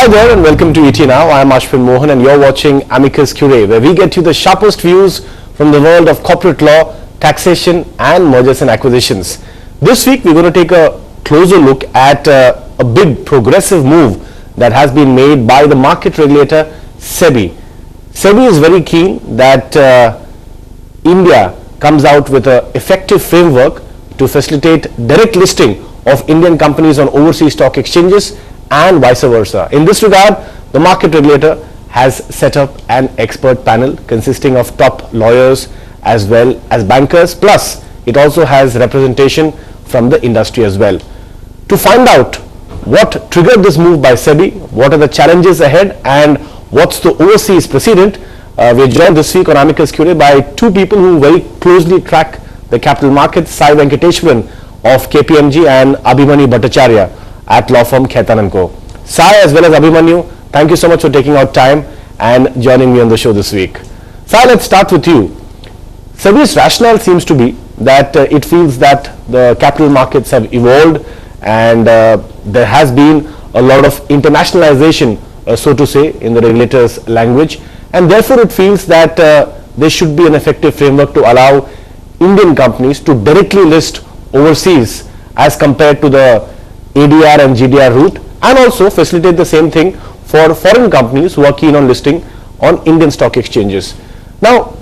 Hi there and welcome to ET Now. I am Ashwin Mohan and you're watching Amicus Curiae, where we get you the sharpest views from the world of corporate law, taxation and mergers and acquisitions. This week we're going to take a closer look at a big progressive move that has been made by the market regulator SEBI. SEBI is very keen that India comes out with an effective framework to facilitate direct listing of Indian companies on overseas stock exchanges and vice versa. In this regard, the market regulator has set up an expert panel consisting of top lawyers as well as bankers, plus it also has representation from the industry as well. To find out what triggered this move by SEBI, what are the challenges ahead and what's the overseas precedent, we're joined this week on Amicus Curiae by two people who very closely track the capital markets, Sai Venkateshwaran of KPMG and Abhimanyu Bhattacharya at law firm Khaitan & Co. Sai as well as Abhimanyu, thank you so much for taking out time and joining me on the show this week. Sai, let's start with you. SEBI's rationale seems to be that it feels that the capital markets have evolved and there has been a lot of internationalization, so to say, in the regulator's language, and therefore it feels that there should be an effective framework to allow Indian companies to directly list overseas as compared to the ADR and GDR route, and also facilitate the same thing for foreign companies who are keen on listing on Indian stock exchanges. Now,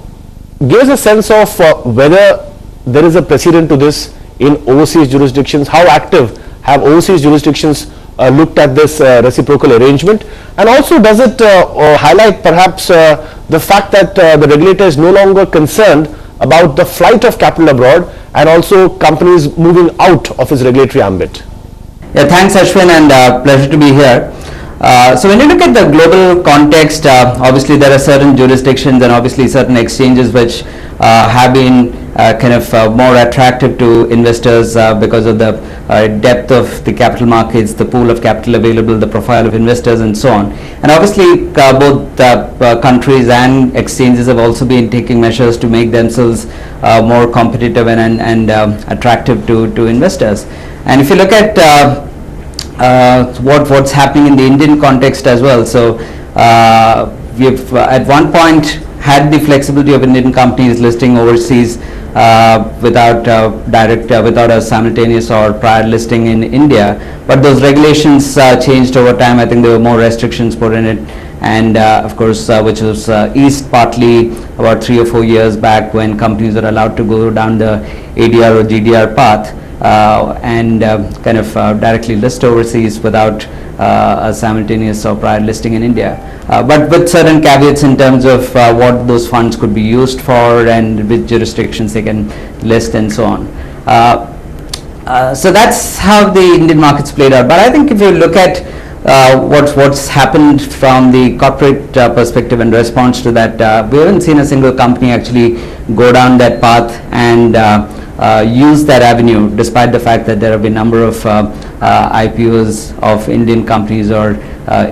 give us a sense of whether there is a precedent to this in overseas jurisdictions. How active have overseas jurisdictions looked at this reciprocal arrangement, and also does it highlight perhaps the fact that the regulator is no longer concerned about the flight of capital abroad and also companies moving out of its regulatory ambit? Yeah, thanks Ashwin, and pleasure to be here. So when you look at the global context, obviously there are certain jurisdictions and obviously certain exchanges which have been more attractive to investors because of the depth of the capital markets, the pool of capital available, the profile of investors and so on. And obviously both countries and exchanges have also been taking measures to make themselves more competitive and attractive to investors. And if you look at what's happening in the Indian context as well, so we've at one point had the flexibility of Indian companies listing overseas without a simultaneous or prior listing in India, but those regulations changed over time. I think there were more restrictions put in it, and of course which was eased partly about 3 or 4 years back when companies are allowed to go down the ADR or GDR path and directly list overseas without a simultaneous or prior listing in India, but with certain caveats in terms of what those funds could be used for and which jurisdictions they can list and so on. So that's how the Indian markets played out. But I think if you look at what's happened from the corporate perspective in response to that, we haven't seen a single company actually go down that path and use that avenue, despite the fact that there have been a number of IPOs of Indian companies or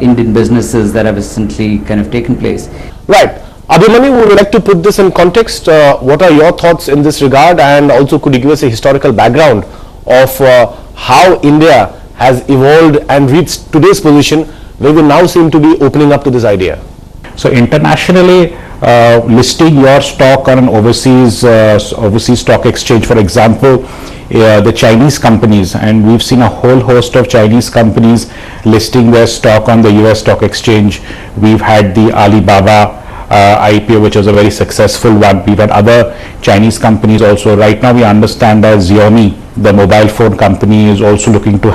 Indian businesses that have recently taken place. Right. Abhimanyu, would you like to put this in context? What are your thoughts in this regard, and also could you give us a historical background of how India has evolved and reached today's position where we now seem to be opening up to this idea? So internationally, listing your stock on an overseas stock exchange, for example, the Chinese companies, and we've seen a whole host of Chinese companies listing their stock on the US stock exchange. We've had the Alibaba IPO, which was a very successful one. We've had other Chinese companies also. Right now we understand that Xiaomi, the mobile phone company, is also looking to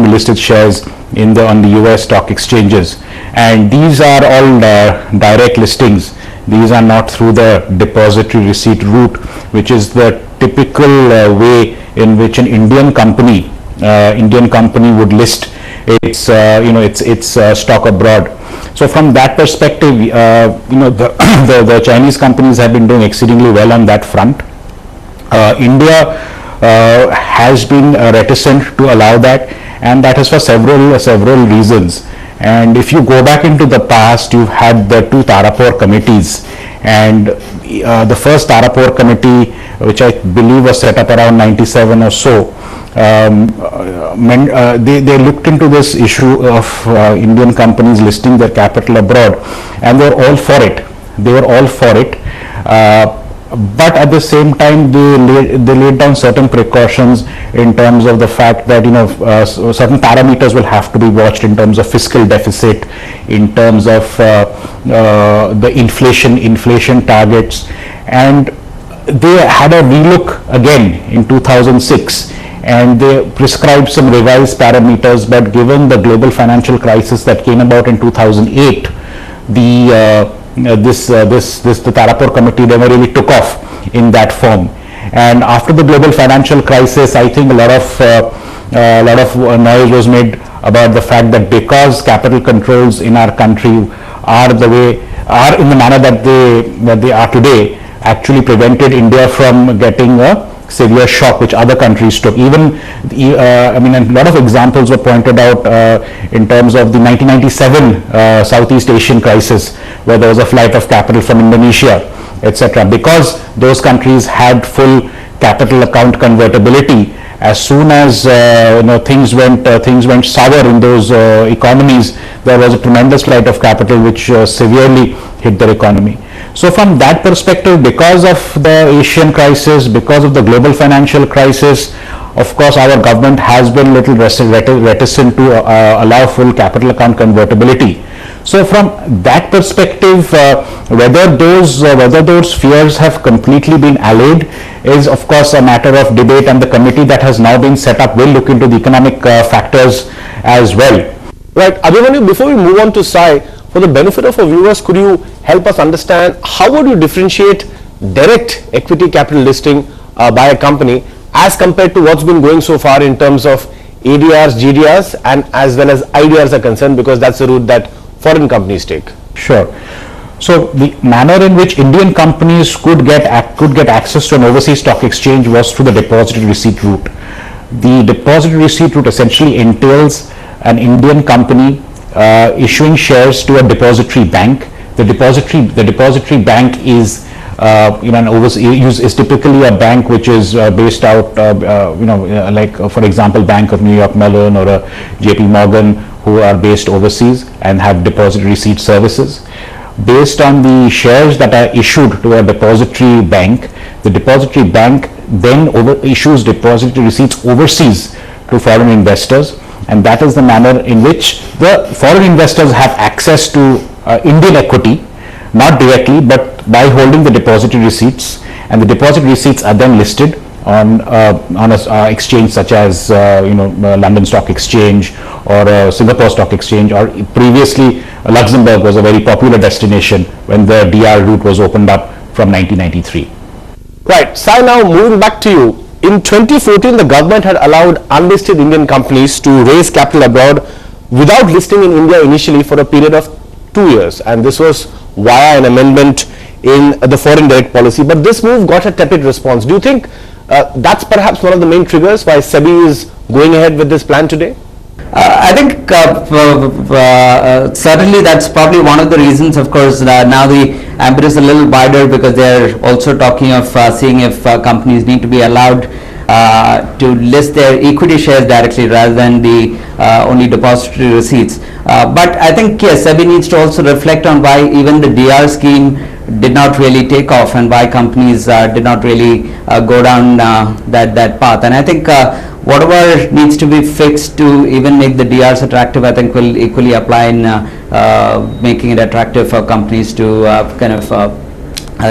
list its shares on the US stock exchanges, and these are all direct listings. These are not through the depository receipt route, which is the typical way in which an Indian company would list its stock abroad. So from that perspective, the Chinese companies have been doing exceedingly well on that front. India has been reticent to allow that, and that is for several reasons. And if you go back into the past, you've had the two Tarapur committees, and the first Tarapur committee, which I believe was set up around 97 or so, they looked into this issue of Indian companies listing their capital abroad, and they were all for it. They were all for it. But at the same time, they laid down certain precautions in terms of the fact that certain parameters will have to be watched in terms of fiscal deficit, in terms of the inflation targets, and they had a relook again in 2006, and they prescribed some revised parameters. But given the global financial crisis that came about in 2008, the Tarapur committee never really took off in that form. And after the global financial crisis, I think a lot of noise was made about the fact that because capital controls in our country are in the manner that they are today, actually prevented India from getting a severe shock which other countries took. A lot of examples were pointed out in terms of the 1997 Southeast Asian crisis, where there was a flight of capital from Indonesia, etc. Because those countries had full capital account convertibility, as soon as things went sour in those economies, there was a tremendous flight of capital which severely hit their economy. So from that perspective, because of the Asian crisis, because of the global financial crisis, of course our government has been a little reticent to allow full capital account convertibility. So from that perspective, whether those fears have completely been allayed is of course a matter of debate, and the committee that has now been set up will look into the economic factors as well. Right, Abhimanyu, before we move on to Sai, for the benefit of our viewers, could you help us understand how would you differentiate direct equity capital listing by a company as compared to what's been going so far in terms of ADRs, GDRs, and as well as IDRs are concerned, because that's the route that foreign companies take? Sure. So the manner in which Indian companies could get access to an overseas stock exchange was through the depository receipt route. The depository receipt route essentially entails an Indian company issuing shares to a depository bank. The depository bank is is typically a bank which is based out like for example Bank of New York Mellon or a JP Morgan, who are based overseas and have depository receipt services. Based on the shares that are issued to a depository bank, the depository bank then issues depository receipts overseas to foreign investors, and that is the manner in which the foreign investors have access to Indian equity, not directly but by holding the depository receipts, and the depository receipts are then listed on a exchange such as London Stock Exchange or Singapore Stock Exchange, or previously Luxembourg was a very popular destination when the DR route was opened up from 1993. Right, Sai, now moving back to you. In 2014, the government had allowed unlisted Indian companies to raise capital abroad without listing in India initially for a period of 2 years, and this was via an amendment in the foreign direct policy. But this move got a tepid response. Do you think that's perhaps one of the main triggers why SEBI is going ahead with this plan today? I think certainly that's probably one of the reasons. Of course, now the ambit is a little wider because they're also talking of seeing if companies need to be allowed to list their equity shares directly rather than the only depository receipts. But I think yes, SEBI needs to also reflect on why even the DR scheme did not really take off and why companies did not really go down that path. And I think whatever needs to be fixed to even make the DRs attractive, I think will equally apply in making it attractive for companies to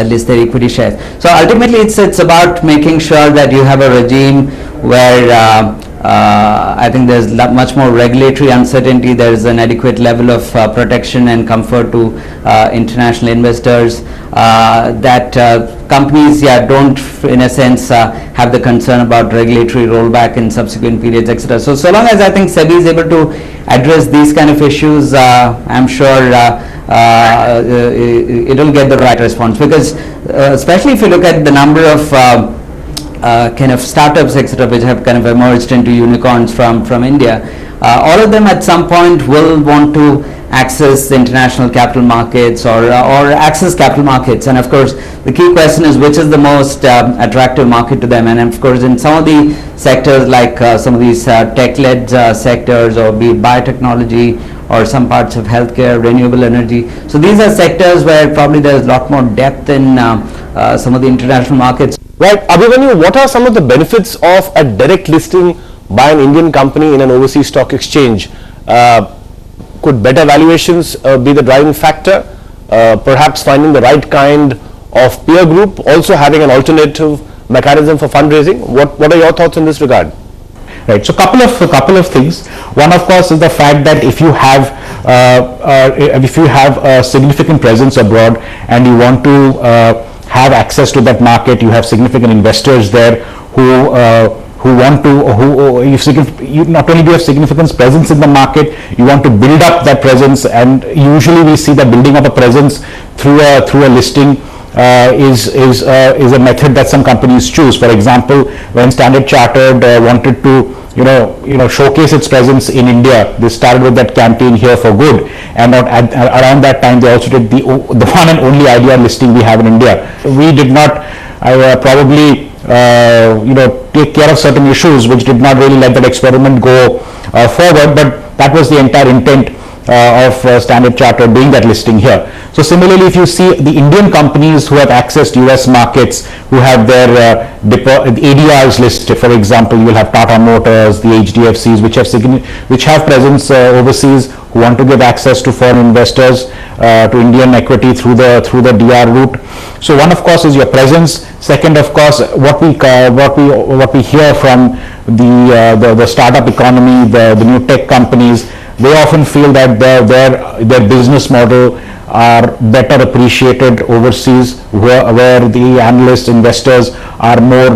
list their equity shares. So ultimately it's about making sure that you have a regime where I think there's much more regulatory uncertainty, there is an adequate level of protection and comfort to international investors, that companies don't in a sense have the concern about regulatory rollback in subsequent periods, etc. So long as I think SEBI is able to address these kind of issues, I'm sure it will get the right response, because especially if you look at the number of kind of startups, etc., which have kind of emerged into unicorns from India, all of them at some point will want to access the international capital markets or access capital markets, and of course the key question is which is the most attractive market to them. And of course in some of the sectors like some of these tech-led sectors, or be it biotechnology or some parts of healthcare, renewable energy, so these are sectors where probably there's a lot more depth in some of the international markets. Right, Abhimanyu, what are some of the benefits of a direct listing by an Indian company in an overseas stock exchange? Could better valuations be the driving factor? Perhaps finding the right kind of peer group, also having an alternative mechanism for fundraising? What are your thoughts in this regard? Right. So couple of things. One, of course, is the fact that if you have a significant presence abroad and you want to have access to that market, you have significant investors there who want to, you not only do you have significant presence in the market, you want to build up that presence, and usually we see that building up a presence through a listing is a method that some companies choose. For example, when Standard Chartered wanted to showcase its presence in India, they started with that campaign Here for Good, and around that time they also did the one and only IDR listing we have in India. We did not probably take care of certain issues which did not really let that experiment go forward, but that was the entire intent of Standard Chartered doing that listing here. So similarly, if you see the Indian companies who have accessed US markets, who have their ADRs listed, for example, you will have Tata Motors, the HDFCs, which have presence overseas, who want to give access to foreign investors to Indian equity through the DR route. So one, of course, is your presence. Second, of course, what we hear from the startup economy, the new tech companies, they often feel that their business model are better appreciated overseas, where the analysts, investors are more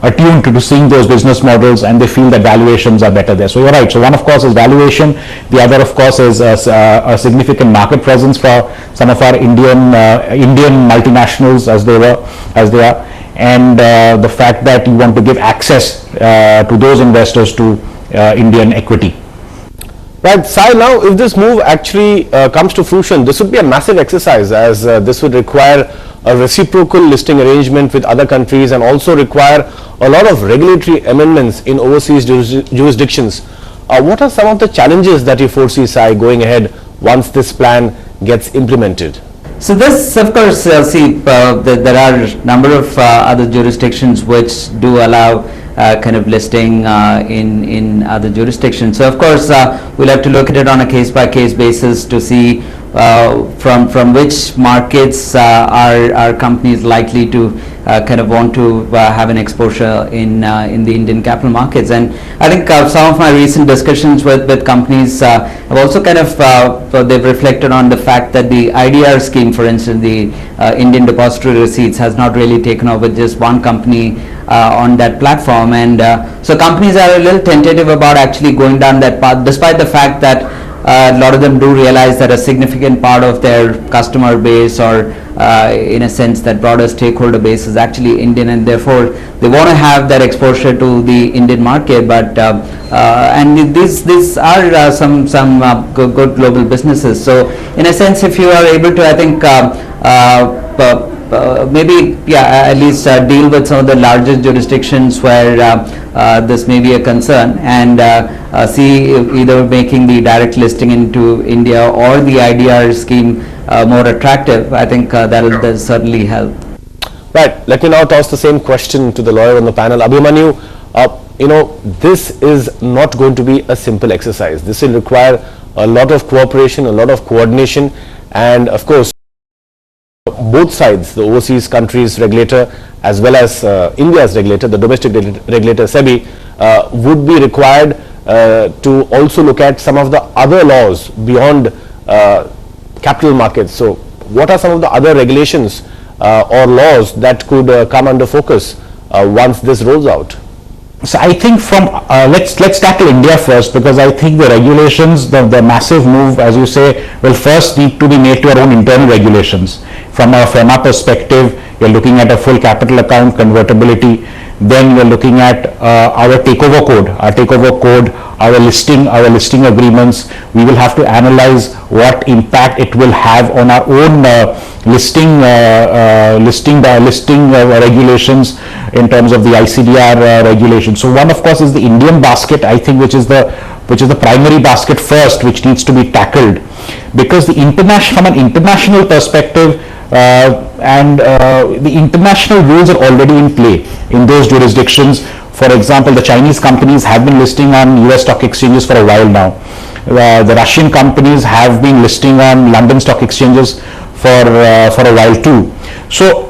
attuned to seeing those business models, and they feel that valuations are better there. So you're right. So one, of course, is valuation. The other, of course, is a significant market presence for some of our Indian multinationals as they are, and the fact that you want to give access to those investors to Indian equity. Right, Sai, now if this move actually comes to fruition, this would be a massive exercise, as this would require a reciprocal listing arrangement with other countries and also require a lot of regulatory amendments in overseas jurisdictions. What are some of the challenges that you foresee, Sai, going ahead once this plan gets implemented? So this, of course, there are a number of other jurisdictions which do allow kind of listing in other jurisdictions. So of course we'll have to look at it on a case-by-case basis to see from which markets are companies likely to kind of want to have an exposure in the Indian capital markets. And I think some of my recent discussions with companies have also kind of they've reflected on the fact that the IDR scheme, for instance, the Indian depository receipts, has not really taken off with just one company on that platform, and so companies are a little tentative about actually going down that path, despite the fact that a lot of them do realize that a significant part of their customer base, or in a sense that broader stakeholder base, is actually Indian, and therefore they want to have that exposure to the Indian market. But and these are some good global businesses. So in a sense, if you are able to, I think maybe at least deal with some of the largest jurisdictions where this may be a concern, and see either making the direct listing into India or the IDR scheme more attractive, I think that'll certainly help. Right. Let me now toss the same question to the lawyer on the panel. Abhimanyu, this is not going to be a simple exercise. This will require a lot of cooperation, a lot of coordination, and of course both sides, the overseas countries regulator as well as India's regulator, the domestic regulator SEBI, would be required to also look at some of the other laws beyond capital markets. So what are some of the other regulations or laws that could come under focus once this rolls out? So I think from let's tackle India first, because I think the regulations, the massive move, as you say, will first need to be made to our own internal regulations. From our perspective, you're looking at a full capital account convertibility. then you're looking at our takeover code, our listing agreements. We will have to analyze what impact it will have on our own listing regulations in terms of the ICDR regulations. So one, of course, is the Indian basket, I think, which is the primary basket first, which needs to be tackled, because from an international perspective, the international rules are already in play in those jurisdictions. For example, the Chinese companies have been listing on US stock exchanges for a while now. The Russian companies have been listing on London stock exchanges for a while too. So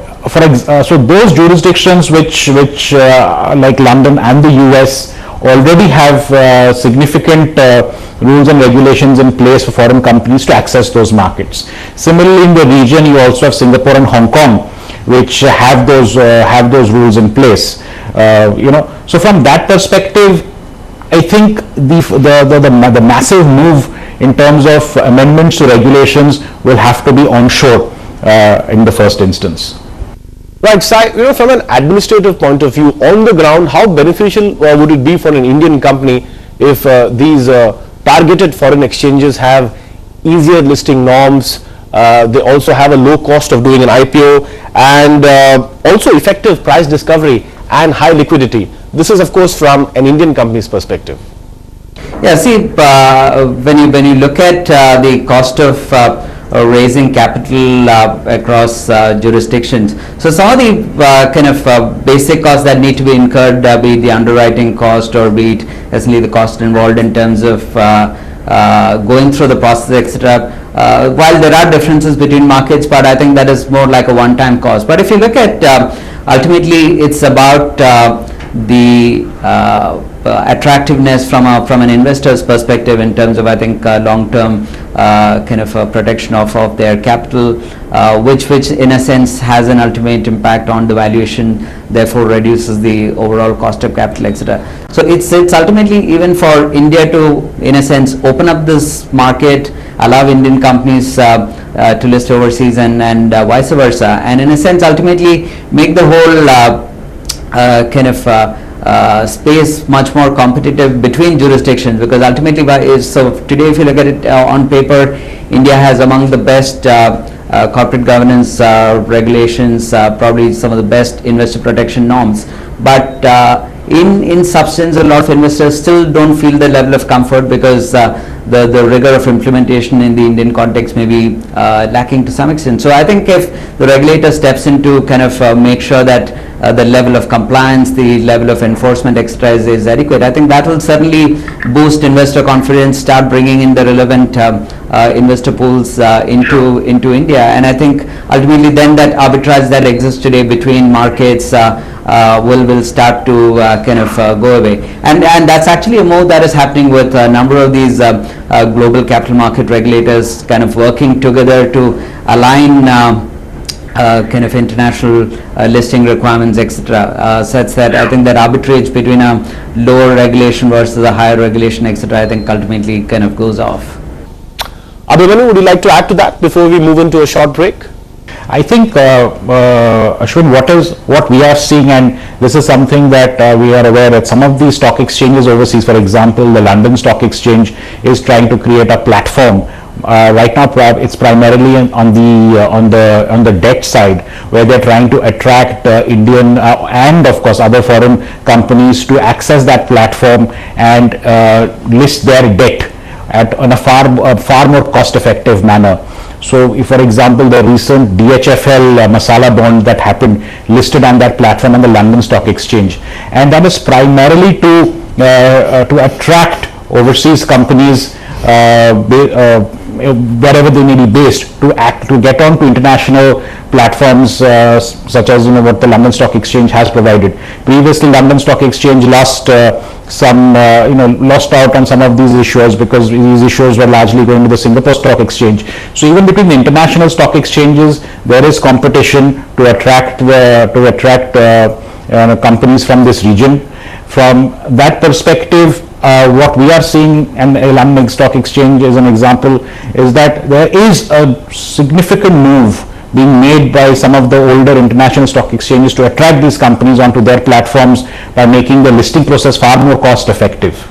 those jurisdictions which like London and the US already have significant rules and regulations in place for foreign companies to access those markets. Similarly, in the region, you also have Singapore and Hong Kong, which have those rules in place. So from that perspective, I think the massive move in terms of amendments to regulations will have to be onshore in the first instance. Right, Sai, from an administrative point of view, on the ground, how beneficial would it be for an Indian company if these targeted foreign exchanges have easier listing norms, they also have a low cost of doing an IPO, and also effective price discovery and high liquidity? This is, of course, from an Indian company's perspective. Yeah, see, when you look at the cost of raising capital across jurisdictions, so some of the kind of basic costs that need to be incurred, be it the underwriting cost or be it essentially the cost involved in terms of going through the process, etc. While there are differences between markets, but I think that is more like a one-time cost. But if you look at ultimately, it's about the attractiveness from an investor's perspective in terms of, I think, long-term kind of protection of their capital, which in a sense has an ultimate impact on the valuation, therefore reduces the overall cost of capital, etc. So it's ultimately, even for India to, in a sense, open up this market, allow Indian companies to list overseas and vice versa, and in a sense ultimately make the whole kind of space much more competitive between jurisdictions, because ultimately so today if you look at it on paper, India has among the best corporate governance regulations, probably some of the best investor protection norms, but in substance a lot of investors still don't feel the level of comfort because the rigor of implementation in the Indian context may be lacking to some extent. So I think if the regulator steps in to kind of make sure that the level of compliance, the level of enforcement, etc. is adequate, I think that will certainly boost investor confidence, start bringing in the relevant investor pools into India, and I think ultimately then that arbitrage that exists today between markets will start to kind of go away, and that's actually a move that is happening with a number of these global capital market regulators kind of working together to align kind of international listing requirements, etc. Such that I think that arbitrage between a lower regulation versus a higher regulation, etc. I think ultimately kind of goes off. Abhimanyu, would you like to add to that before we move into a short break? I think, Ashwin, what we are seeing, and this is something that we are aware that some of these stock exchanges overseas, for example, the London Stock Exchange is trying to create a platform. Right now, it's primarily on the debt side, where they're trying to attract Indian and of course other foreign companies to access that platform and list their debt on a far more cost-effective manner. So, if, for example, the recent DHFL Masala bond that happened listed on that platform on the London Stock Exchange, and that is primarily to attract overseas companies wherever they may be based to get on to international platforms such as what the London Stock Exchange has provided. Previously, London Stock Exchange lost out on some of these issuers because these issuers were largely going to the Singapore Stock Exchange. So even between the international stock exchanges, there is competition to attract companies from this region. From that perspective, what we are seeing, and London Stock Exchange is an example, is that there is a significant move being made by some of the older international stock exchanges to attract these companies onto their platforms by making the listing process far more cost effective.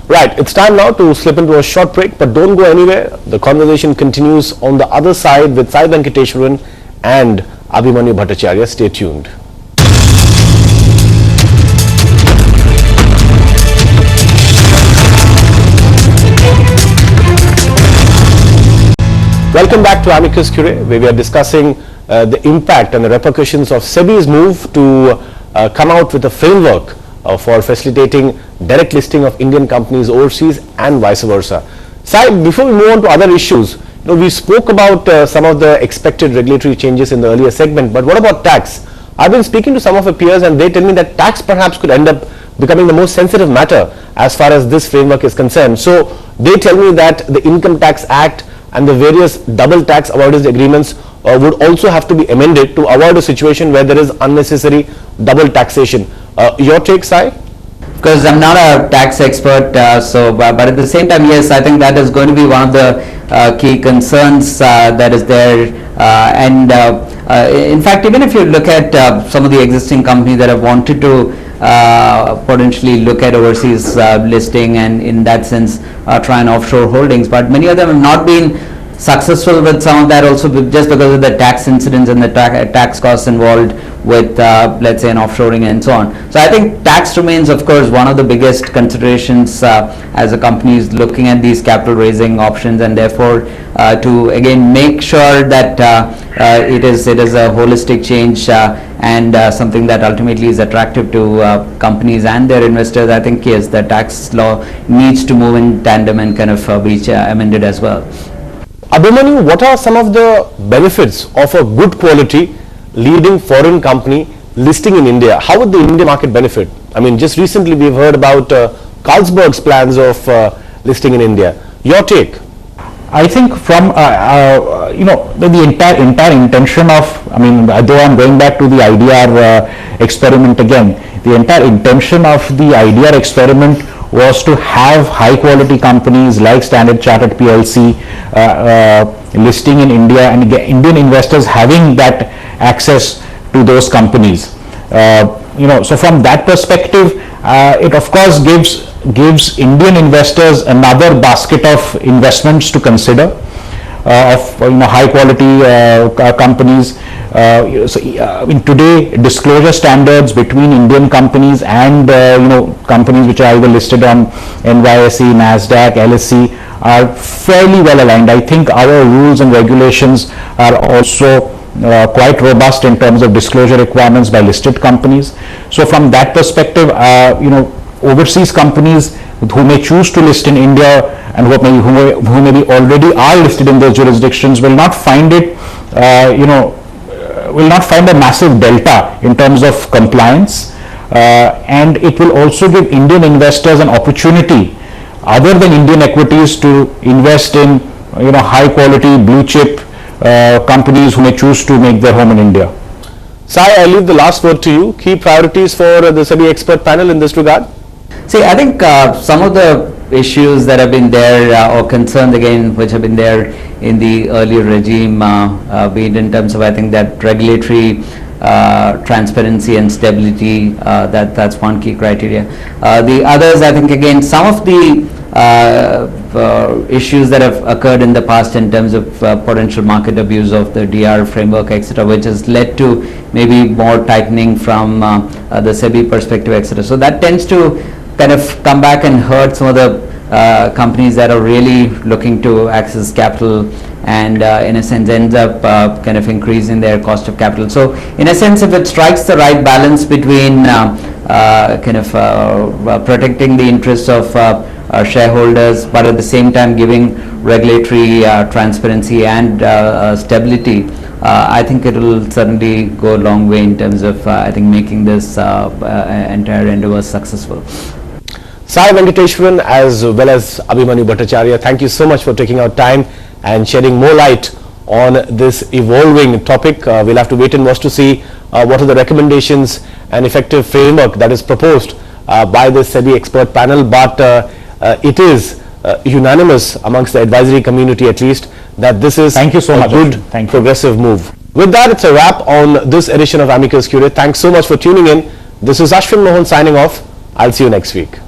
Right, it's time now to slip into a short break, but don't go anywhere. The conversation continues on the other side with Sai Venkateshwaran and Abhimanyu Bhattacharya. Stay tuned. Welcome back to Amicus Curiae, where we are discussing the impact and the repercussions of SEBI's move to come out with a framework for facilitating direct listing of Indian companies overseas and vice versa. Sai, before we move on to other issues, we spoke about some of the expected regulatory changes in the earlier segment, but what about tax? I've been speaking to some of our peers and they tell me that tax perhaps could end up becoming the most sensitive matter as far as this framework is concerned. So they tell me that the Income Tax Act and the various double tax avoidance agreements would also have to be amended to avoid a situation where there is unnecessary double taxation. Your take, Sai? Because I'm not a tax expert, but at the same time, yes, I think that is going to be one of the key concerns that is there. In fact, even if you look at some of the existing companies that have wanted to potentially look at overseas listing and in that sense try and offshore holdings, but many of them have not been successful with some of that also just because of the tax incidents and the tax costs involved with let's say an offshoring and so on. So I think tax remains of course one of the biggest considerations as a company is looking at these capital raising options, and therefore to again make sure that it is a holistic change and something that ultimately is attractive to companies and their investors. I think yes, the tax law needs to move in tandem and kind of be amended as well. Abhimanyu, what are some of the benefits of a good quality leading foreign company listing in India? How would the Indian market benefit? I mean, just recently we've heard about Carlsberg's plans of listing in India. Your take? I think from the entire intention of, I mean, though I'm going back to the IDR experiment again, the entire intention of the IDR experiment was to have high quality companies like Standard Chartered PLC listing in India and get Indian investors having that access to those companies. So from that perspective, it of course gives Indian investors another basket of investments to consider of high quality companies. Today disclosure standards between Indian companies and companies which are either listed on NYSE, NASDAQ, LSE are fairly well aligned. I think our rules and regulations are also quite robust in terms of disclosure requirements by listed companies. So from that perspective, overseas companies who may choose to list in India and who maybe already are listed in those jurisdictions will not find it will not find a massive delta in terms of compliance, and it will also give Indian investors an opportunity other than Indian equities to invest in high quality blue chip companies who may choose to make their home in India. Sai, I leave the last word to you. Key priorities for the SEBI expert panel in this regard? See, I think some of the issues that have been there or concerns again which have been there in the earlier regime, be it in terms of I think that regulatory transparency and stability, that's one key criteria. The others, I think again some of the issues that have occurred in the past in terms of potential market abuse of the DR framework, etc., which has led to maybe more tightening from the SEBI perspective, etc. So that tends to kind of come back and hurt some of the companies that are really looking to access capital and in a sense ends up kind of increasing their cost of capital. So in a sense, if it strikes the right balance between kind of protecting the interests of shareholders, but at the same time giving regulatory transparency and stability, I think it will certainly go a long way in terms of I think making this entire endeavor successful. Sai Venkateshwaran as well as Abhimanyu Bhattacharya, thank you so much for taking out time and shedding more light on this evolving topic. We'll have to wait and watch to see what are the recommendations and effective framework that is proposed by the SEBI expert panel, but it is unanimous amongst the advisory community at least that this is Thank you so a much. good Thank you. progressive move. With that, it's a wrap on this edition of Amicus Curiae. Thanks so much for tuning in. This is Ashwin Mohan signing off. I'll see you next week.